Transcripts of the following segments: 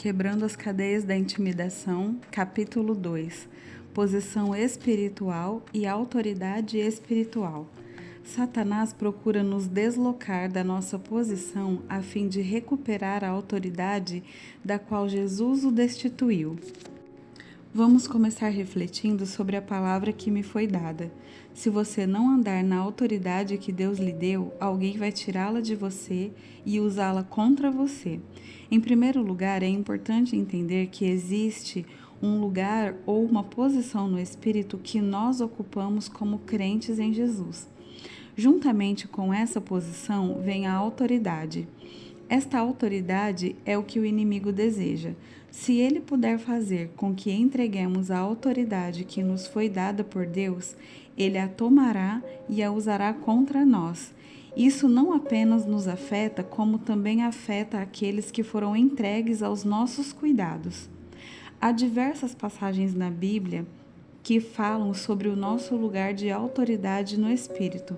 Quebrando as cadeias da intimidação, capítulo 2. Posição espiritual e autoridade espiritual. Satanás procura nos deslocar da nossa posição a fim de recuperar a autoridade da qual Jesus o destituiu. Vamos começar refletindo sobre a palavra que me foi dada. Se você não andar na autoridade que Deus lhe deu, alguém vai tirá-la de você e usá-la contra você. Em primeiro lugar, é importante entender que existe um lugar ou uma posição no Espírito que nós ocupamos como crentes em Jesus. Juntamente com essa posição vem a autoridade. Esta autoridade é o que o inimigo deseja. Se ele puder fazer com que entreguemos a autoridade que nos foi dada por Deus, ele a tomará e a usará contra nós. Isso não apenas nos afeta, como também afeta aqueles que foram entregues aos nossos cuidados. Há diversas passagens na Bíblia que falam sobre o nosso lugar de autoridade no Espírito.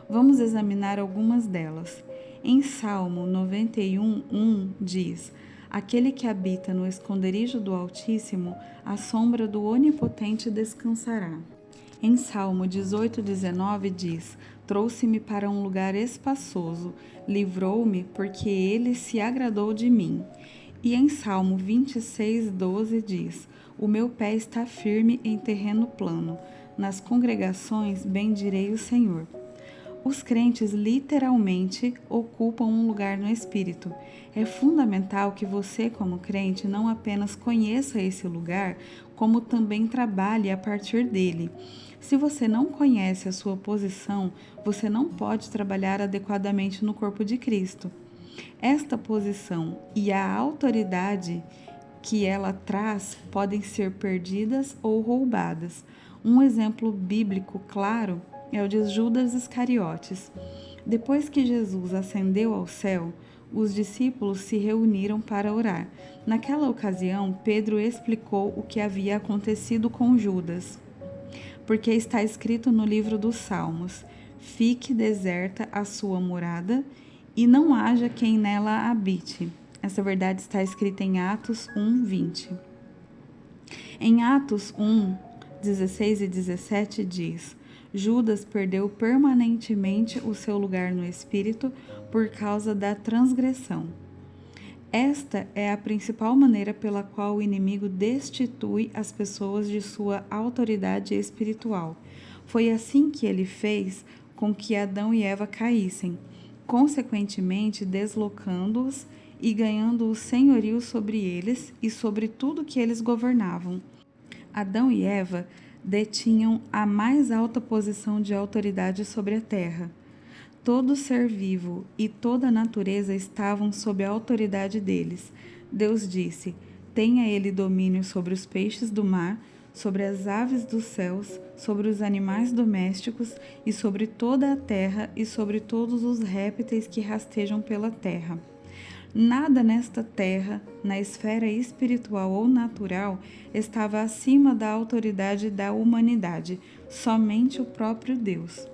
Vamos examinar algumas delas. Em Salmo 91:1 diz: Aquele que habita no esconderijo do Altíssimo, à sombra do Onipotente descansará. Em Salmo 18:19 diz: Trouxe-me para um lugar espaçoso, livrou-me porque ele se agradou de mim. E em Salmo 26:12 diz: O meu pé está firme em terreno plano, nas congregações bendirei o Senhor. Os crentes literalmente ocupam um lugar no Espírito. É fundamental que você, como crente, não apenas conheça esse lugar, como também trabalhe a partir dele. Se você não conhece a sua posição, você não pode trabalhar adequadamente no corpo de Cristo. Esta posição e a autoridade que ela traz podem ser perdidas ou roubadas. Um exemplo bíblico claro é o de Judas Iscariotes. Depois que Jesus ascendeu ao céu, os discípulos se reuniram para orar. Naquela ocasião, Pedro explicou o que havia acontecido com Judas, porque está escrito no livro dos Salmos: Fique deserta a sua morada e não haja quem nela habite. Essa verdade está escrita em Atos 1:20. Em Atos 1:16 e 17 diz: Judas perdeu permanentemente o seu lugar no Espírito por causa da transgressão. Esta é a principal maneira pela qual o inimigo destitui as pessoas de sua autoridade espiritual. Foi assim que ele fez com que Adão e Eva caíssem, consequentemente deslocando-os e ganhando o senhorio sobre eles e sobre tudo que eles governavam. Adão e Eva detinham a mais alta posição de autoridade sobre a terra. Todo ser vivo e toda a natureza estavam sob a autoridade deles. Deus disse: Tenha ele domínio sobre os peixes do mar, sobre as aves dos céus, sobre os animais domésticos e sobre toda a terra e sobre todos os répteis que rastejam pela terra. Nada nesta terra, na esfera espiritual ou natural, estava acima da autoridade da humanidade, somente o próprio Deus.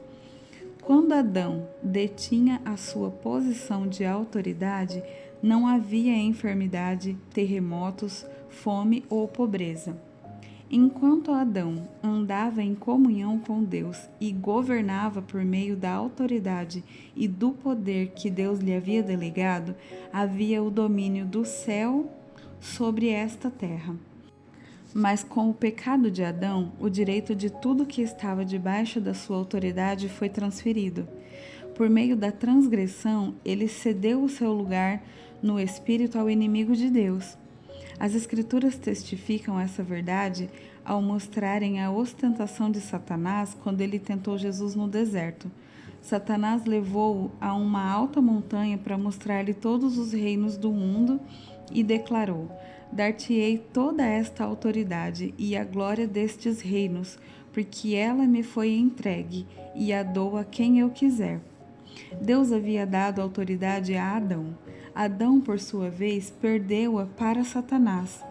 Quando Adão detinha a sua posição de autoridade, não havia enfermidade, terremotos, fome ou pobreza. Enquanto Adão andava em comunhão com Deus e governava por meio da autoridade e do poder que Deus lhe havia delegado, havia o domínio do céu sobre esta terra. Mas com o pecado de Adão, o direito de tudo que estava debaixo da sua autoridade foi transferido. Por meio da transgressão, ele cedeu o seu lugar no espírito ao inimigo de Deus. As Escrituras testificam essa verdade ao mostrarem a ostentação de Satanás quando ele tentou Jesus no deserto. Satanás levou-o a uma alta montanha para mostrar-lhe todos os reinos do mundo e declarou: Dar-te-ei toda esta autoridade e a glória destes reinos, porque ela me foi entregue e a dou a quem eu quiser. Deus havia dado autoridade a Adão. Adão, por sua vez, perdeu-a para Satanás.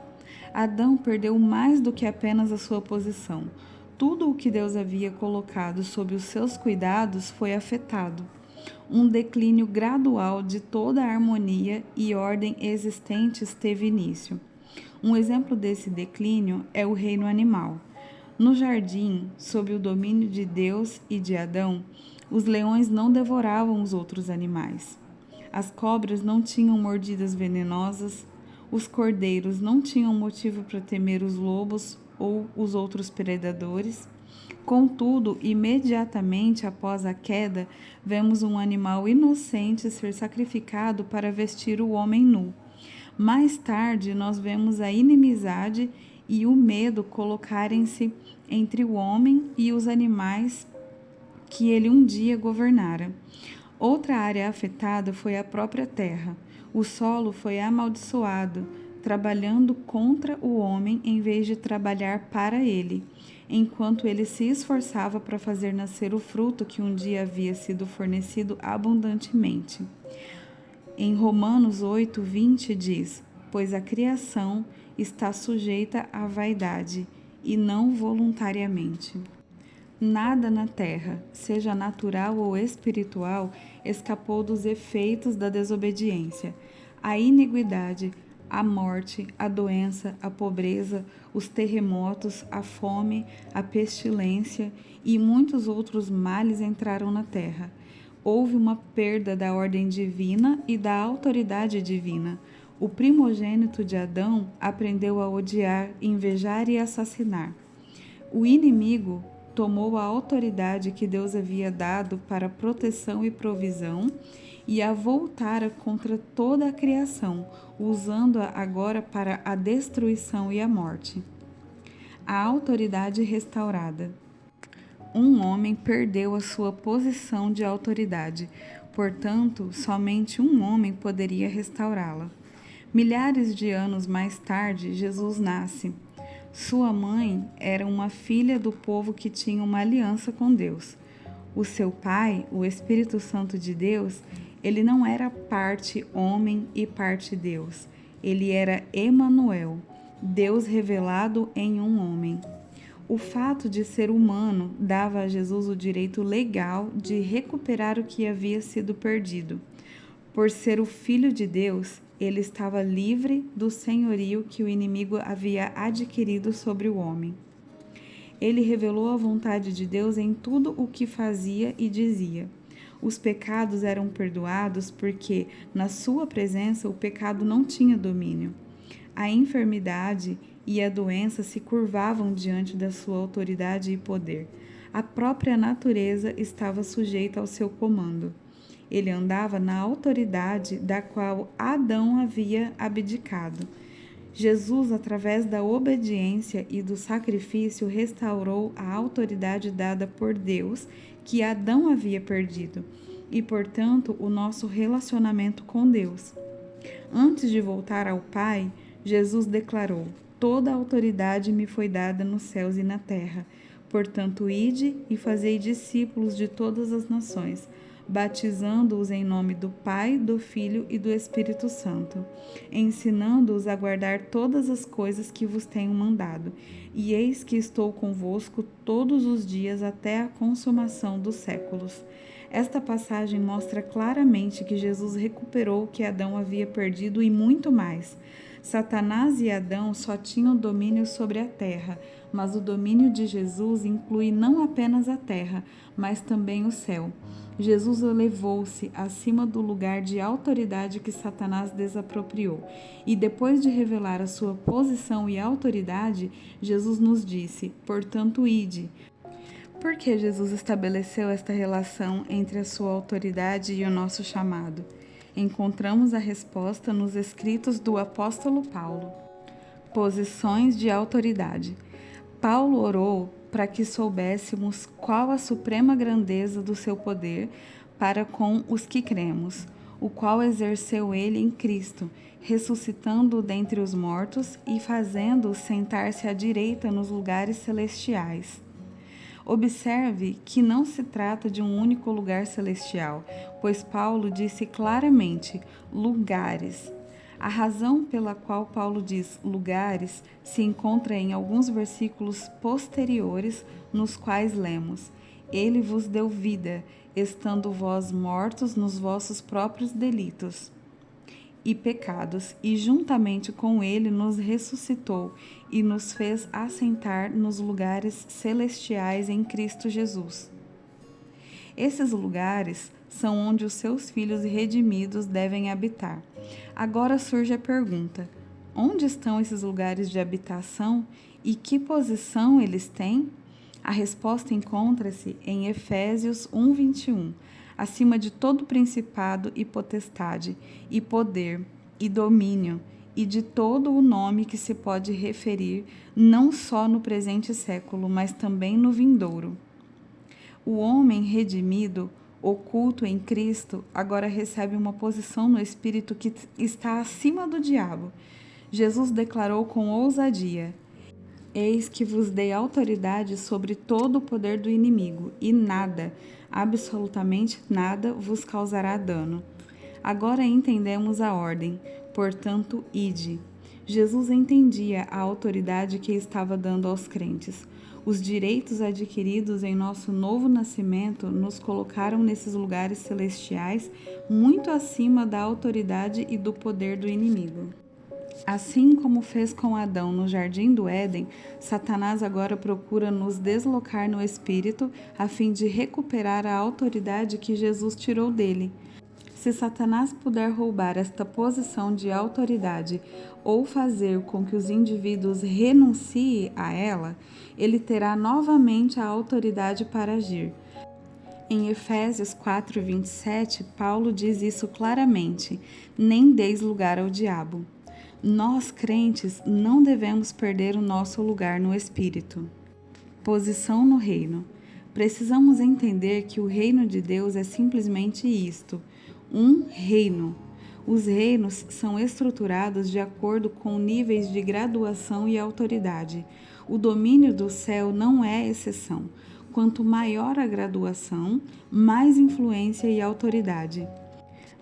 Adão perdeu mais do que apenas a sua posição. Tudo o que Deus havia colocado sob os seus cuidados foi afetado. Um declínio gradual de toda a harmonia e ordem existentes teve início. Um exemplo desse declínio é o reino animal. No jardim, sob o domínio de Deus e de Adão, os leões não devoravam os outros animais. As cobras não tinham mordidas venenosas, os cordeiros não tinham motivo para temer os lobos ou os outros predadores. Contudo, imediatamente após a queda, vemos um animal inocente ser sacrificado para vestir o homem nu. Mais tarde, nós vemos a inimizade e o medo colocarem-se entre o homem e os animais que ele um dia governara. Outra área afetada foi a própria terra. O solo foi amaldiçoado, trabalhando contra o homem em vez de trabalhar para ele, enquanto ele se esforçava para fazer nascer o fruto que um dia havia sido fornecido abundantemente. Em Romanos 8:20 diz: pois a criação está sujeita à vaidade, e não voluntariamente. Nada na terra, seja natural ou espiritual, escapou dos efeitos da desobediência. A iniquidade, a morte, a doença, a pobreza, os terremotos, a fome, a pestilência e muitos outros males entraram na terra. Houve uma perda da ordem divina e da autoridade divina. O primogênito de Adão aprendeu a odiar, invejar e assassinar. O inimigo tomou a autoridade que Deus havia dado para proteção e provisão e a voltara contra toda a criação, usando-a agora para a destruição e a morte. A autoridade restaurada. Um homem perdeu a sua posição de autoridade, portanto, somente um homem poderia restaurá-la. Milhares de anos mais tarde, Jesus nasce. Sua mãe era uma filha do povo que tinha uma aliança com Deus. O seu pai, o Espírito Santo de Deus, ele não era parte homem e parte Deus. Ele era Emanuel, Deus revelado em um homem. O fato de ser humano dava a Jesus o direito legal de recuperar o que havia sido perdido. Por ser o Filho de Deus, ele estava livre do senhorio que o inimigo havia adquirido sobre o homem. Ele revelou a vontade de Deus em tudo o que fazia e dizia. Os pecados eram perdoados porque, na sua presença, o pecado não tinha domínio. A enfermidade e a doença se curvavam diante da sua autoridade e poder. A própria natureza estava sujeita ao seu comando. Ele andava na autoridade da qual Adão havia abdicado. Jesus, através da obediência e do sacrifício, restaurou a autoridade dada por Deus que Adão havia perdido e, portanto, o nosso relacionamento com Deus. Antes de voltar ao Pai, Jesus declarou: toda a autoridade me foi dada nos céus e na terra. Portanto, ide e fazei discípulos de todas as nações, batizando-os em nome do Pai, do Filho e do Espírito Santo, ensinando-os a guardar todas as coisas que vos tenho mandado. E eis que estou convosco todos os dias até a consumação dos séculos. Esta passagem mostra claramente que Jesus recuperou o que Adão havia perdido e muito mais. Satanás e Adão só tinham domínio sobre a terra, mas o domínio de Jesus inclui não apenas a terra, mas também o céu. Jesus elevou-se acima do lugar de autoridade que Satanás desapropriou. E depois de revelar a sua posição e autoridade, Jesus nos disse: portanto, ide. Por que Jesus estabeleceu esta relação entre a sua autoridade e o nosso chamado? Encontramos a resposta nos escritos do apóstolo Paulo. Posições de autoridade. Paulo orou para que soubéssemos qual a suprema grandeza do seu poder para com os que cremos, o qual exerceu ele em Cristo, ressuscitando-o dentre os mortos e fazendo-o sentar-se à direita nos lugares celestiais. Observe que não se trata de um único lugar celestial, pois Paulo disse claramente lugares. A razão pela qual Paulo diz lugares se encontra em alguns versículos posteriores, nos quais lemos: Ele vos deu vida, estando vós mortos nos vossos próprios delitos e pecados, e juntamente com ele nos ressuscitou e nos fez assentar nos lugares celestiais em Cristo Jesus. Esses lugares são onde os seus filhos redimidos devem habitar. Agora surge a pergunta: onde estão esses lugares de habitação e que posição eles têm? A resposta encontra-se em Efésios 1:21. Acima de todo principado e potestade, e poder, e domínio, e de todo o nome que se pode referir, não só no presente século, mas também no vindouro. O homem redimido, oculto em Cristo, agora recebe uma posição no Espírito que está acima do diabo. Jesus declarou com ousadia: Eis que vos dei autoridade sobre todo o poder do inimigo, e nada, absolutamente nada, vos causará dano. Agora entendemos a ordem, portanto, ide. Jesus entendia a autoridade que estava dando aos crentes. Os direitos adquiridos em nosso novo nascimento nos colocaram nesses lugares celestiais muito acima da autoridade e do poder do inimigo. Assim como fez com Adão no jardim do Éden, Satanás agora procura nos deslocar no espírito a fim de recuperar a autoridade que Jesus tirou dele. Se Satanás puder roubar esta posição de autoridade ou fazer com que os indivíduos renunciem a ela, ele terá novamente a autoridade para agir. Em Efésios 4:27, Paulo diz isso claramente: nem deis lugar ao diabo. Nós, crentes, não devemos perder o nosso lugar no Espírito. Posição no reino. Precisamos entender que o reino de Deus é simplesmente isto: um reino. Os reinos são estruturados de acordo com níveis de graduação e autoridade. O domínio do céu não é exceção. Quanto maior a graduação, mais influência e autoridade.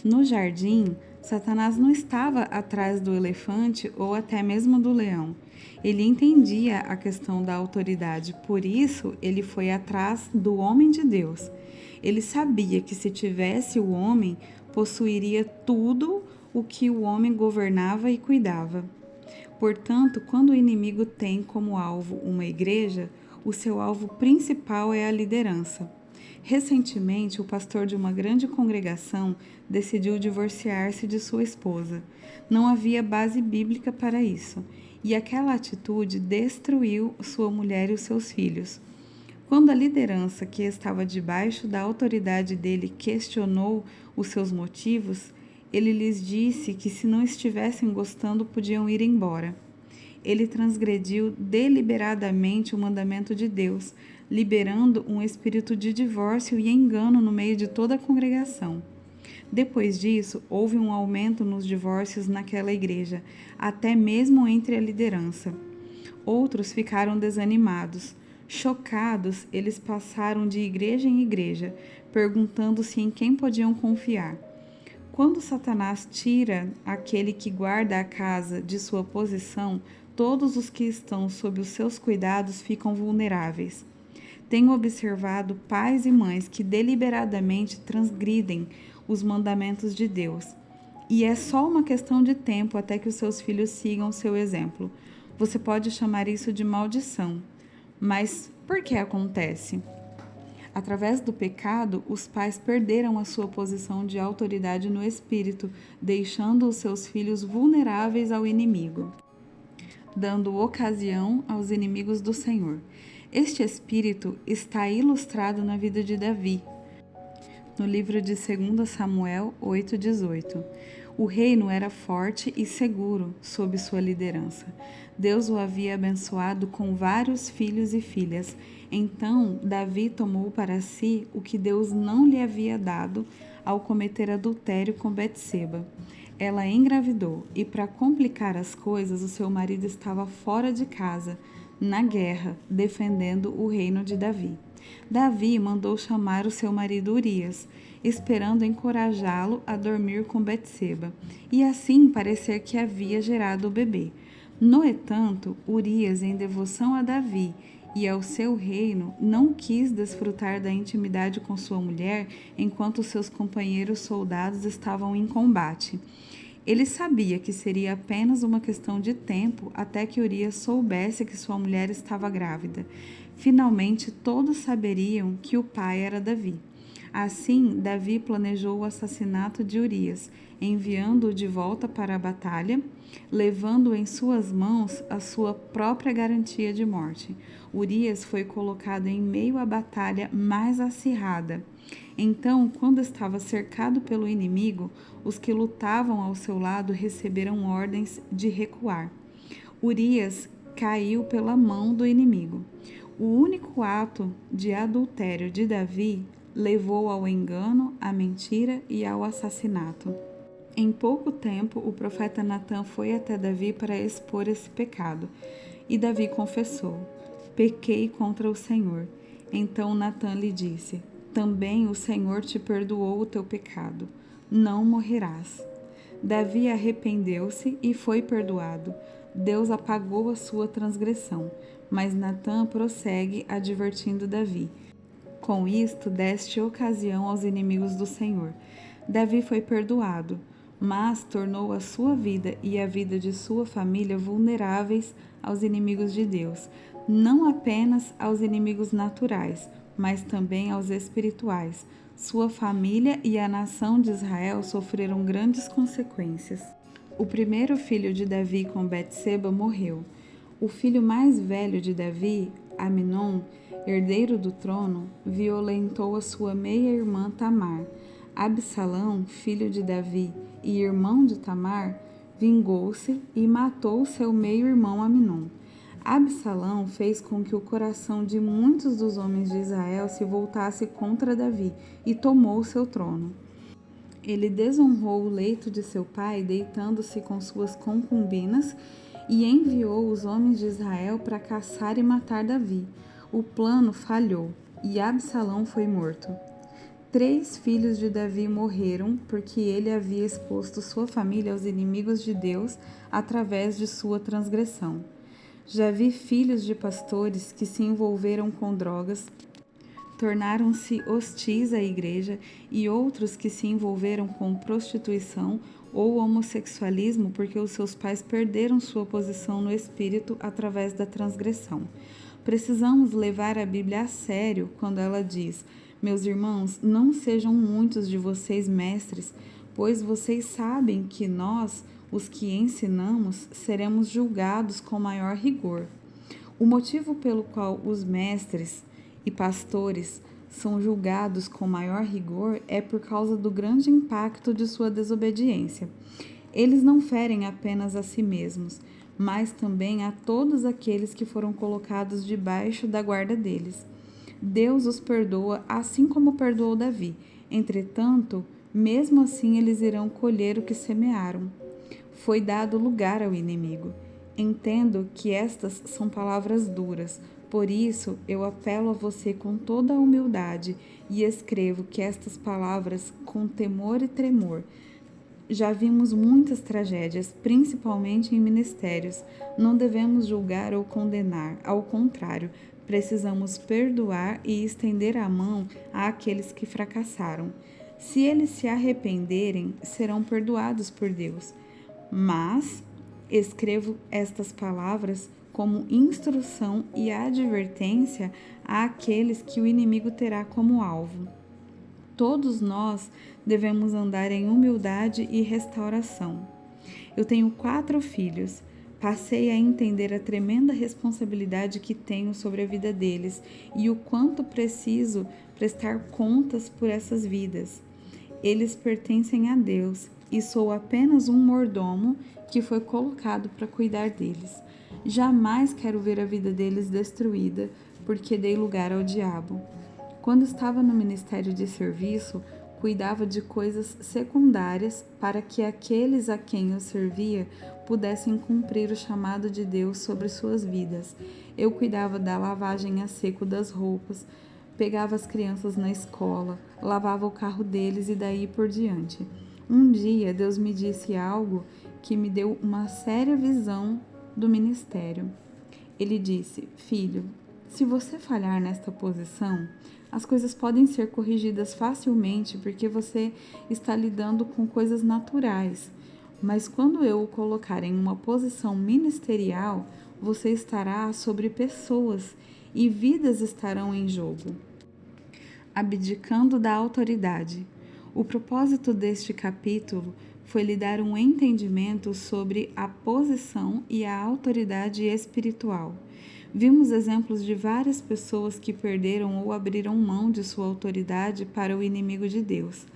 No jardim, Satanás não estava atrás do elefante ou até mesmo do leão. Ele entendia a questão da autoridade, por isso ele foi atrás do homem de Deus. Ele sabia que se tivesse o homem, possuiria tudo o que o homem governava e cuidava. Portanto, quando o inimigo tem como alvo uma igreja, o seu alvo principal é a liderança. Recentemente, o pastor de uma grande congregação decidiu divorciar-se de sua esposa. Não havia base bíblica para isso, e aquela atitude destruiu sua mulher e os seus filhos. Quando a liderança que estava debaixo da autoridade dele questionou os seus motivos, ele lhes disse que se não estivessem gostando podiam ir embora. Ele transgrediu deliberadamente o mandamento de Deus, liberando um espírito de divórcio e engano no meio de toda a congregação. Depois disso, houve um aumento nos divórcios naquela igreja, até mesmo entre a liderança. Outros ficaram desanimados. Chocados, eles passaram de igreja em igreja, perguntando-se em quem podiam confiar. Quando Satanás tira aquele que guarda a casa de sua posição, todos os que estão sob os seus cuidados ficam vulneráveis. Tenho observado pais e mães que deliberadamente transgridem os mandamentos de Deus. E é só uma questão de tempo até que os seus filhos sigam seu exemplo. Você pode chamar isso de maldição. Mas por que acontece? Através do pecado, os pais perderam a sua posição de autoridade no espírito, deixando os seus filhos vulneráveis ao inimigo, dando ocasião aos inimigos do Senhor. Este espírito está ilustrado na vida de Davi, no livro de 2 Samuel 8:18. O reino era forte e seguro sob sua liderança. Deus o havia abençoado com vários filhos e filhas. Então, Davi tomou para si o que Deus não lhe havia dado ao cometer adultério com Betseba. Ela engravidou e, para complicar as coisas, o seu marido estava fora de casa, na guerra, defendendo o reino de Davi. Davi mandou chamar o seu marido Urias, esperando encorajá-lo a dormir com Betseba, e assim parecer que havia gerado o bebê. No entanto, Urias, em devoção a Davi e ao seu reino, não quis desfrutar da intimidade com sua mulher enquanto seus companheiros soldados estavam em combate. Ele sabia que seria apenas uma questão de tempo até que Urias soubesse que sua mulher estava grávida. Finalmente, todos saberiam que o pai era Davi. Assim, Davi planejou o assassinato de Urias, enviando-o de volta para a batalha, levando em suas mãos a sua própria garantia de morte. Urias foi colocado em meio à batalha mais acirrada. Então, quando estava cercado pelo inimigo, os que lutavam ao seu lado receberam ordens de recuar. Urias caiu pela mão do inimigo. O único ato de adultério de Davi levou ao engano, à mentira e ao assassinato. Em pouco tempo, o profeta Natã foi até Davi para expor esse pecado. E Davi confessou: pequei contra o Senhor. Então Natã lhe disse: também o Senhor te perdoou o teu pecado. Não morrerás. Davi arrependeu-se e foi perdoado. Deus apagou a sua transgressão. Mas Natã prossegue advertindo Davi: com isto deste ocasião aos inimigos do Senhor. Davi foi perdoado, mas tornou a sua vida e a vida de sua família vulneráveis aos inimigos de Deus, não apenas aos inimigos naturais, mas também aos espirituais. Sua família e a nação de Israel sofreram grandes consequências. O primeiro filho de Davi com Betseba morreu. O filho mais velho de Davi, Aminon, herdeiro do trono, violentou a sua meia-irmã Tamar. Absalão, filho de Davi e irmão de Tamar, vingou-se e matou seu meio-irmão Aminon. Absalão fez com que o coração de muitos dos homens de Israel se voltasse contra Davi e tomou seu trono. Ele desonrou o leito de seu pai, deitando-se com suas concubinas, e enviou os homens de Israel para caçar e matar Davi. O plano falhou e Absalão foi morto. 3 filhos de Davi morreram porque ele havia exposto sua família aos inimigos de Deus através de sua transgressão. Já vi filhos de pastores que se envolveram com drogas, tornaram-se hostis à igreja, e outros que se envolveram com prostituição ou homossexualismo porque os seus pais perderam sua posição no espírito através da transgressão. Precisamos levar a Bíblia a sério quando ela diz: meus irmãos, não sejam muitos de vocês mestres, pois vocês sabem que nós, os que ensinamos, seremos julgados com maior rigor. O motivo pelo qual os mestres e pastores são julgados com maior rigor é por causa do grande impacto de sua desobediência. Eles não ferem apenas a si mesmos, mas também a todos aqueles que foram colocados debaixo da guarda deles. Deus os perdoa assim como perdoou Davi. Entretanto, mesmo assim eles irão colher o que semearam. Foi dado lugar ao inimigo. Entendo que estas são palavras duras, por isso eu apelo a você com toda a humildade e escrevo que estas palavras com temor e tremor. Já vimos muitas tragédias, principalmente em ministérios. Não devemos julgar ou condenar, ao contrário, precisamos perdoar e estender a mão àqueles que fracassaram. Se eles se arrependerem, serão perdoados por Deus. Mas escrevo estas palavras como instrução e advertência àqueles que o inimigo terá como alvo. Todos nós devemos andar em humildade e restauração. Eu tenho 4 filhos. Passei a entender a tremenda responsabilidade que tenho sobre a vida deles e o quanto preciso prestar contas por essas vidas. Eles pertencem a Deus e sou apenas um mordomo que foi colocado para cuidar deles. Jamais quero ver a vida deles destruída porque dei lugar ao diabo. Quando estava no ministério de serviço, cuidava de coisas secundárias para que aqueles a quem eu servia pudessem cumprir o chamado de Deus sobre suas vidas. Eu cuidava da lavagem a seco das roupas, pegava as crianças na escola, lavava o carro deles e daí por diante. Um dia, Deus me disse algo que me deu uma séria visão do ministério. Ele disse: filho, Se você falhar nesta posição, as coisas podem ser corrigidas facilmente porque você está lidando com coisas naturais. Mas quando eu o colocar em uma posição ministerial, você estará sobre pessoas e vidas estarão em jogo. Abdicando da autoridade. O propósito deste capítulo foi lhe dar um entendimento sobre a posição e a autoridade espiritual. Vimos exemplos de várias pessoas que perderam ou abriram mão de sua autoridade para o inimigo de Deus.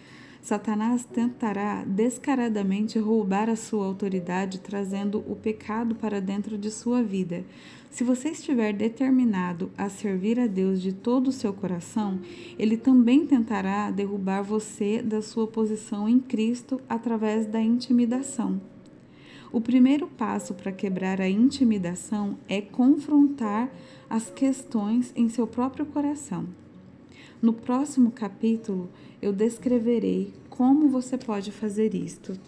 Satanás tentará descaradamente roubar a sua autoridade, trazendo o pecado para dentro de sua vida. Se você estiver determinado a servir a Deus de todo o seu coração, ele também tentará derrubar você da sua posição em Cristo através da intimidação. O primeiro passo para quebrar a intimidação é confrontar as questões em seu próprio coração. No próximo capítulo, eu descreverei como você pode fazer isto.